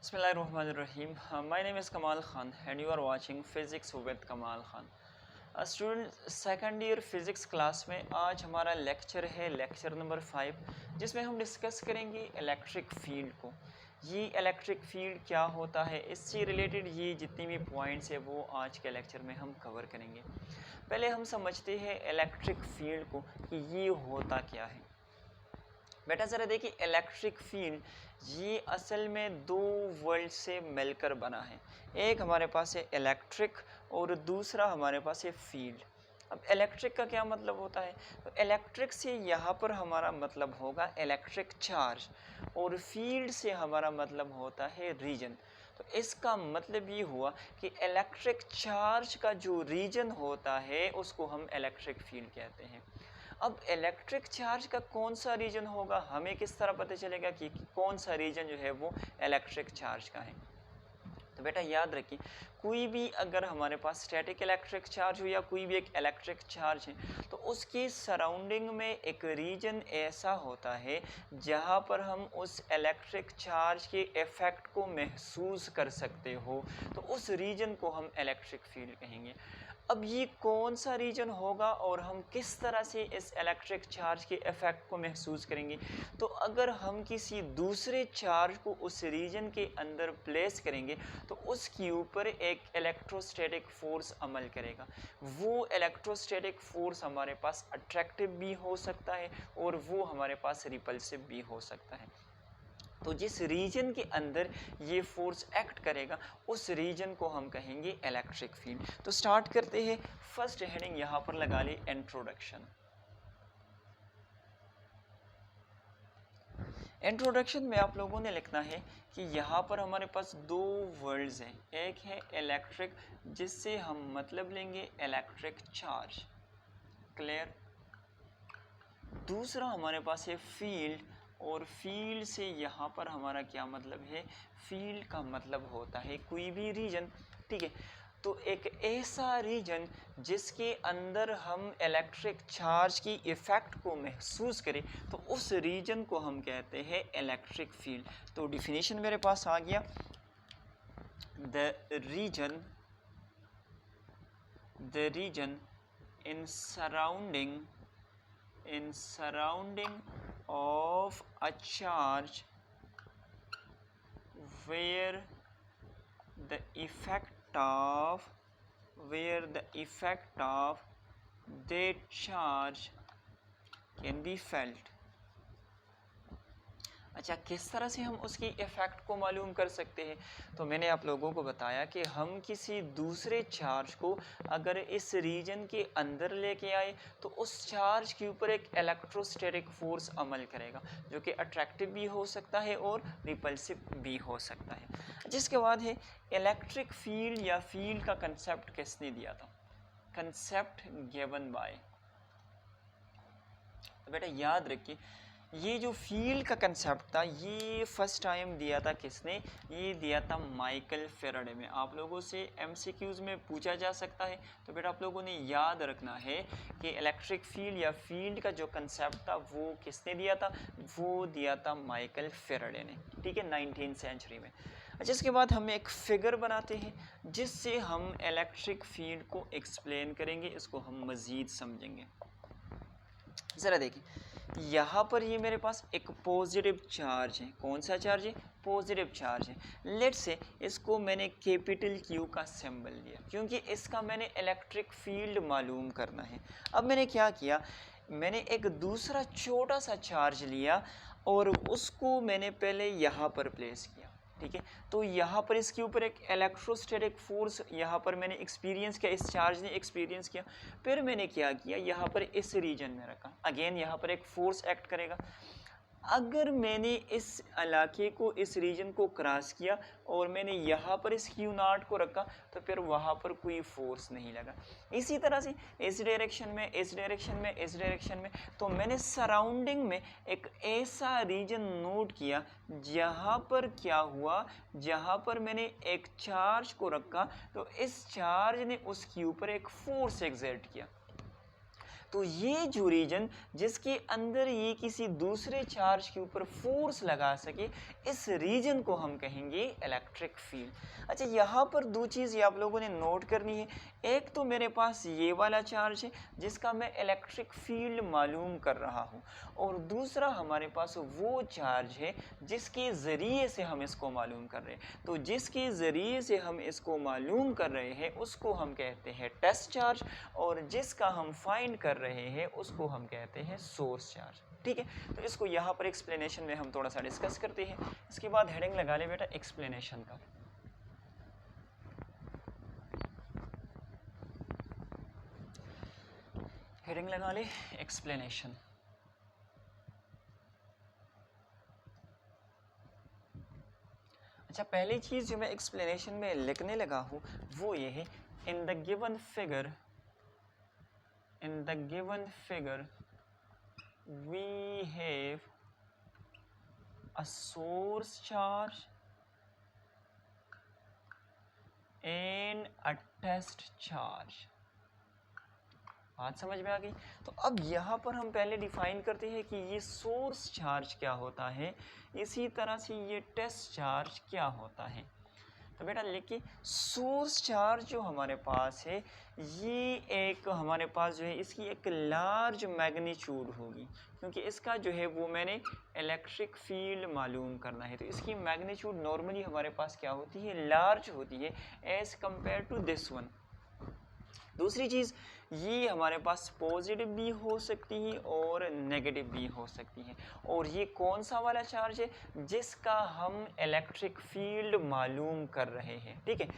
Bismillahirrahmanirrahim. My name is Kamal Khan and you are watching Physics with Kamal Khan. Student second year physics class में आज हमारा lecture है lecture number 5 जिसमें हम discuss करेंगे electric field को। ये इलेक्ट्रिक फील्ड क्या होता है, इससे रिलेटेड ये जितनी भी पॉइंट्स है वो आज के लेक्चर में हम कवर करेंगे। पहले हम समझते हैं इलेक्ट्रिक फील्ड को कि ये होता क्या है। बेटा ज़रा देखिए, इलेक्ट्रिक फील्ड ये असल में दो वर्ड से मिलकर बना है। एक हमारे पास है इलेक्ट्रिक और दूसरा हमारे पास है फील्ड। अब इलेक्ट्रिक का क्या मतलब होता है, तो इलेक्ट्रिक से यहाँ पर हमारा मतलब होगा इलेक्ट्रिक चार्ज और फील्ड से हमारा मतलब होता है रीजन। तो इसका मतलब ये हुआ कि इलेक्ट्रिक चार्ज का जो रीजन होता है उसको हम इलेक्ट्रिक फील्ड कहते हैं। अब इलेक्ट्रिक चार्ज का कौन सा रीजन होगा, हमें किस तरह पता चलेगा कि कौन सा रीजन जो है वो इलेक्ट्रिक चार्ज का है। तो बेटा याद रखिए, कोई भी अगर हमारे पास स्टैटिक इलेक्ट्रिक चार्ज हो या कोई भी एक इलेक्ट्रिक चार्ज है तो उसकी सराउंडिंग में एक रीजन ऐसा होता है जहाँ पर हम उस इलेक्ट्रिक चार्ज के इफ़ेक्ट को महसूस कर सकते हो, तो उस रीजन को हम इलेक्ट्रिक फील्ड कहेंगे। अब ये कौन सा रीजन होगा और हम किस तरह से इस इलेक्ट्रिक चार्ज के इफ़ेक्ट को महसूस करेंगे, तो अगर हम किसी दूसरे चार्ज को उस रीजन के अंदर प्लेस करेंगे तो उसके ऊपर एक इलेक्ट्रोस्टैटिक फोर्स अमल करेगा। वो इलेक्ट्रोस्टैटिक फोर्स हमारे पास अट्रैक्टिव भी हो सकता है और वो हमारे पास रिपल्सिव भी हो सकता है। तो जिस रीजन के अंदर ये फोर्स एक्ट करेगा उस रीजन को हम कहेंगे इलेक्ट्रिक फील्ड। तो स्टार्ट करते हैं। फर्स्ट हेडिंग यहाँ पर लगा ली इंट्रोडक्शन। इंट्रोडक्शन में आप लोगों ने लिखना है कि यहाँ पर हमारे पास दो वर्ड्स हैं, एक है इलेक्ट्रिक जिससे हम मतलब लेंगे इलेक्ट्रिक चार्ज, क्लियर। दूसरा हमारे पास है फील्ड और फील्ड से यहाँ पर हमारा क्या मतलब है, फील्ड का मतलब होता है कोई भी रीजन, ठीक है। तो एक ऐसा रीजन जिसके अंदर हम इलेक्ट्रिक चार्ज की इफ़ेक्ट को महसूस करें तो उस रीजन को हम कहते हैं इलेक्ट्रिक फील्ड। तो डिफिनीशन मेरे पास आ गया, the reason in surrounding of a charge where the effect of that charge can be felt। अच्छा, किस तरह से हम उसकी इफ़ेक्ट को मालूम कर सकते हैं, तो मैंने आप लोगों को बताया कि हम किसी दूसरे चार्ज को अगर इस रीजन के अंदर लेके आए तो उस चार्ज के ऊपर एक इलेक्ट्रोस्टैटिक फोर्स अमल करेगा जो कि अट्रैक्टिव भी हो सकता है और रिपल्सिव भी हो सकता है। जिसके बाद है इलेक्ट्रिक फील्ड या फील्ड का कंसेप्ट किसने दिया था, कंसेप्ट गिवन बाय। तो बेटा याद रखिए, ये जो फील्ड का कंसेप्ट था ये फर्स्ट टाइम दिया था किसने, ये दिया था माइकल फेराडे में। आप लोगों से एमसीक्यूज़ में पूछा जा सकता है, तो बेटा आप लोगों ने याद रखना है कि इलेक्ट्रिक फील्ड या फील्ड का जो कंसेप्ट था वो किसने दिया था, वो दिया था माइकल फेराडे ने, ठीक है, 19th सेंचुरी में। अच्छा, इसके बाद हम एक फिगर बनाते हैं जिससे हम इलेक्ट्रिक फील्ड को एक्सप्लेन करेंगे, इसको हम मज़ीद समझेंगे। ज़रा देखिए, यहाँ पर ये मेरे पास एक पॉजिटिव चार्ज है, कौन सा चार्ज है, पॉजिटिव चार्ज है। लेट्स से इसको मैंने कैपिटल क्यू का सिंबल लिया क्योंकि इसका मैंने इलेक्ट्रिक फील्ड मालूम करना है। अब मैंने क्या किया, मैंने एक दूसरा छोटा सा चार्ज लिया और उसको मैंने पहले यहाँ पर प्लेस किया, ठीक है। तो यहाँ पर इसके ऊपर एक इलेक्ट्रोस्टैटिक फोर्स यहाँ पर मैंने एक्सपीरियंस किया, इस चार्ज ने एक्सपीरियंस किया। फिर मैंने क्या किया, यहाँ पर इस रीजन में रखा, अगेन यहाँ पर एक फोर्स एक्ट करेगा। अगर मैंने इस इलाके को, इस रीजन को क्रॉस किया और मैंने यहाँ पर इस क्यू नॉट को रखा तो फिर वहाँ पर कोई फोर्स नहीं लगा। इसी तरह से इस डायरेक्शन में, इस डायरेक्शन में, इस डायरेक्शन में, तो मैंने सराउंडिंग में एक ऐसा रीजन नोट किया जहाँ पर क्या हुआ, जहाँ पर मैंने एक चार्ज को रखा तो इस चार्ज ने उस क्यू पर एक फोर्स एक्सर्ट किया। तो ये जो रीजन जिसके अंदर ये किसी दूसरे चार्ज के ऊपर फोर्स लगा सके, इस रीजन को हम कहेंगे इलेक्ट्रिक फील्ड। अच्छा, यहाँ पर दो चीज़ आप लोगों ने नोट करनी है। एक तो मेरे पास ये वाला चार्ज है जिसका मैं इलेक्ट्रिक फील्ड मालूम कर रहा हूँ, और दूसरा हमारे पास वो चार्ज है जिसके ज़रिए से हम इसको मालूम कर रहे हैं। तो जिसके ज़रिए से हम इसको मालूम कर रहे हैं उसको हम कहते हैं टेस्ट चार्ज, और जिसका हम फाइंड कर रहे हैं उसको हम कहते हैं सोर्स चार्ज। ठीक है, तो इसको यहाँ पर एक्सप्लेनेशन में हम थोड़ा सा डिस्कस करते हैं। इसके बाद हेडिंग लगा ले बेटा एक्सप्लेनेशन का। हेडिंग लगा ले एक्सप्लेनेशन। अच्छा, पहली चीज़ जो मैं एक्सप्लेनेशन में लिखने लगा हूँ वो ये है, in the given figure we have a source charge and a test charge। बात समझ में आ गई? तो अब यहाँ पर हम पहले डिफाइन करते हैं कि ये सोर्स चार्ज क्या होता है, इसी तरह से ये टेस्ट चार्ज क्या होता है। तो बेटा लिखिए, सोर्स चार्ज जो हमारे पास है ये एक हमारे पास जो है इसकी एक लार्ज मैग्नीट्यूड होगी, क्योंकि इसका जो है वो मैंने इलेक्ट्रिक फील्ड मालूम करना है। तो इसकी मैग्नीट्यूड नॉर्मली हमारे पास क्या होती है, लार्ज होती है as compare to this one. दूसरी चीज़, ये हमारे पास पॉजिटिव भी हो सकती है और नेगेटिव भी हो सकती है, और ये कौन सा वाला चार्ज है जिसका हम इलेक्ट्रिक फील्ड मालूम कर रहे हैं। ठीक है।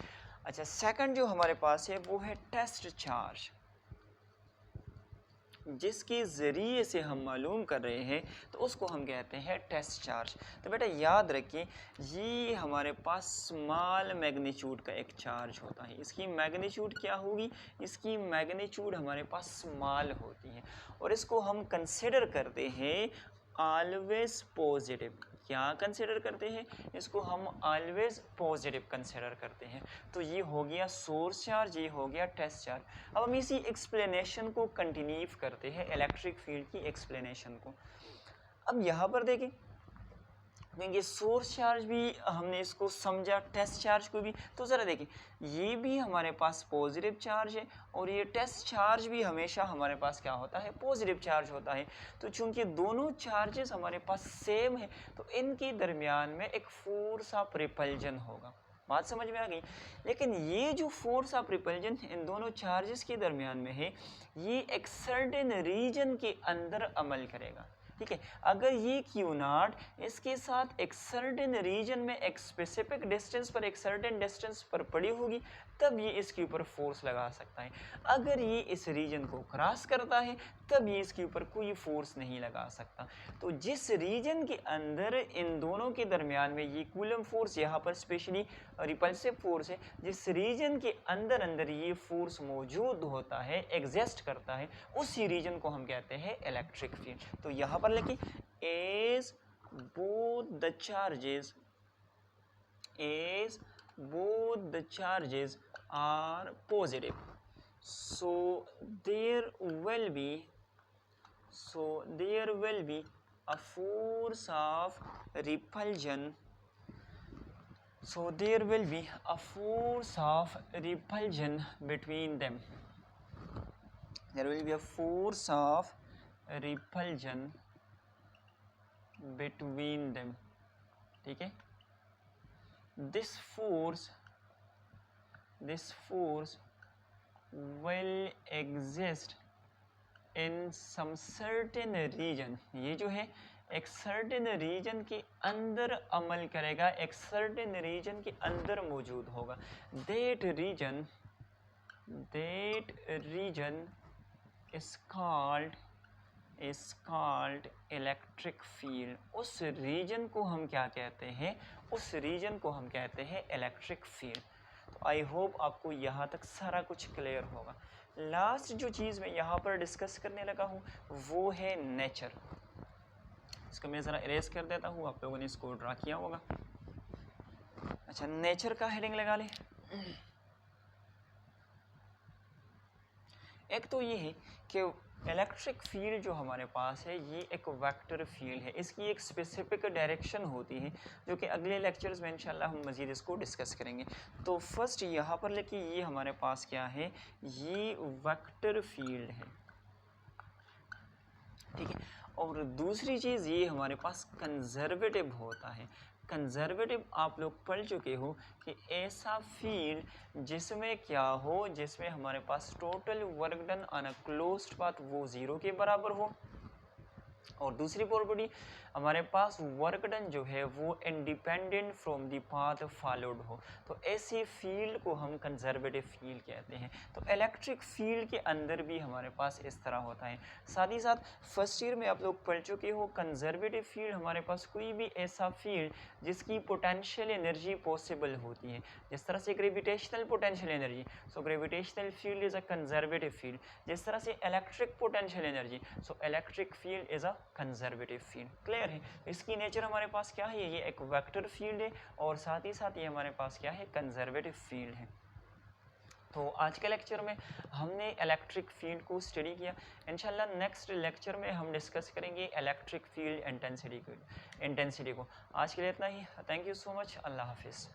अच्छा, सेकंड जो हमारे पास है वो है टेस्ट चार्ज, जिसके ज़रिए से हम मालूम कर रहे हैं तो उसको हम कहते हैं टेस्ट चार्ज। तो बेटा याद रखिए, ये हमारे पास स्मॉल मैग्नीट्यूड का एक चार्ज होता है। इसकी मैग्नीट्यूड क्या होगी, इसकी मैग्नीट्यूड हमारे पास स्मॉल होती है, और इसको हम कंसिडर करते हैं ऑलवेज पॉजिटिव। क्या कंसिडर करते हैं इसको, हम ऑलवेज पॉजिटिव कंसिडर करते हैं। तो ये हो गया सोर्स चार्ज, ये हो गया टेस्ट चार्ज। अब हम इसी एक्सप्लेनेशन को कंटिन्यू करते हैं, इलेक्ट्रिक फील्ड की एक्सप्लेनेशन को। अब यहाँ पर देखें, क्योंकि सोर्स चार्ज भी हमने इसको समझा, टेस्ट चार्ज को भी, तो ज़रा देखिए ये भी हमारे पास पॉजिटिव चार्ज है और ये टेस्ट चार्ज भी हमेशा हमारे पास क्या होता है, पॉजिटिव चार्ज होता है। तो चूंकि दोनों चार्जेस हमारे पास सेम है तो इनके दरमियान में एक फोर्स ऑफ रिपल्जन होगा। बात समझ में आ गई? लेकिन ये जो फोर्स ऑफ रिपल्जन इन दोनों चार्जेस के दरमियान में है, ये एक सर्टेन रीजन के अंदर अमल करेगा। ठीक है, अगर ये क्यू नॉट इसके साथ एक सर्टेन रीजन में एक स्पेसिफिक डिस्टेंस पर, एक सर्टेन डिस्टेंस पर पड़ी होगी, तब ये इसके ऊपर फोर्स लगा सकता है। अगर ये इस रीजन को क्रॉस करता है तब ये इसके ऊपर कोई फोर्स नहीं लगा सकता। तो जिस रीजन के अंदर इन दोनों के दरमियान में ये कूलम फोर्स, यहाँ पर स्पेशली रिपल्सिव फोर्स है, जिस रीजन के अंदर ये फोर्स मौजूद होता है, एग्जिस्ट करता है, उसी रीजन को हम कहते हैं इलेक्ट्रिक फील्ड। तो यहाँ पर लिखिए, as both the charges are positive, so there will be a force of repulsion. So there will be a force of repulsion between them. There will be a force of repulsion between them. ठीक है, this force will exist in some certain region। ये जो है एक certain reason के अंदर अमल करेगा, एक सर्टेन रीजन के अंदर मौजूद होगा। that region is called electric field. उस रीजन को हम क्या कहते हैं, उस रीजन को हम कहते हैं इलेक्ट्रिक फील्ड। तो आई होप आपको यहाँ तक सारा कुछ क्लियर होगा। लास्ट जो चीज़ मैं यहाँ पर डिस्कस करने लगा हूँ वो है नेचर। इसको मैं ज़रा इरेज कर देता हूँ, आप लोगों ने इसको ड्रा किया होगा। अच्छा, नेचर का हेडिंग लगा ले। एक तो ये है कि इलेक्ट्रिक फील्ड जो हमारे पास है ये एक वेक्टर फील्ड है, इसकी एक स्पेसिफिक डायरेक्शन होती है जो कि अगले लेक्चर्स में इंशाल्लाह हम मज़ीद इसको डिस्कस करेंगे। तो फर्स्ट यहाँ पर लेके ये हमारे पास क्या है, ये वेक्टर फील्ड है, ठीक है। और दूसरी चीज़ ये हमारे पास कंजर्वेटिव होता है। कंजर्वेटिव आप लोग पढ़ चुके हो कि ऐसा फील्ड जिसमें क्या हो, जिसमें हमारे पास total work done on a closed path वो ज़ीरो के बराबर हो, और दूसरी प्रॉपर्टी हमारे पास वर्क डन जो है वो independent from the path followed हो। तो ऐसी फील्ड को हम कंजर्वेटिव फील्ड कहते हैं। तो इलेक्ट्रिक फील्ड के अंदर भी हमारे पास इस तरह होता है। साथ ही साथ फर्स्ट ईयर में आप लोग पढ़ चुके हो कंजर्वेटिव फील्ड हमारे पास कोई भी ऐसा फील्ड जिसकी पोटेंशियल एनर्जी पॉसिबल होती है, जिस तरह से gravitational potential energy, so gravitational field is a conservative field. जिस तरह से electric potential energy, so electric field is a conservative field. Clear है। इसकी नेचर हमारे पास क्या है, ये एक वेक्टर फील्ड है और साथ ही साथ ये हमारे पास क्या है, कंजर्वेटिव फील्ड है। तो आज के लेक्चर में हमने इलेक्ट्रिक फील्ड को स्टडी किया। इंशाल्लाह नेक्स्ट लेक्चर में हम डिस्कस करेंगे इलेक्ट्रिक फील्ड इंटेंसिटी को। आज के लिए इतना ही। Thank you so much. अल्लाह हाफिज़।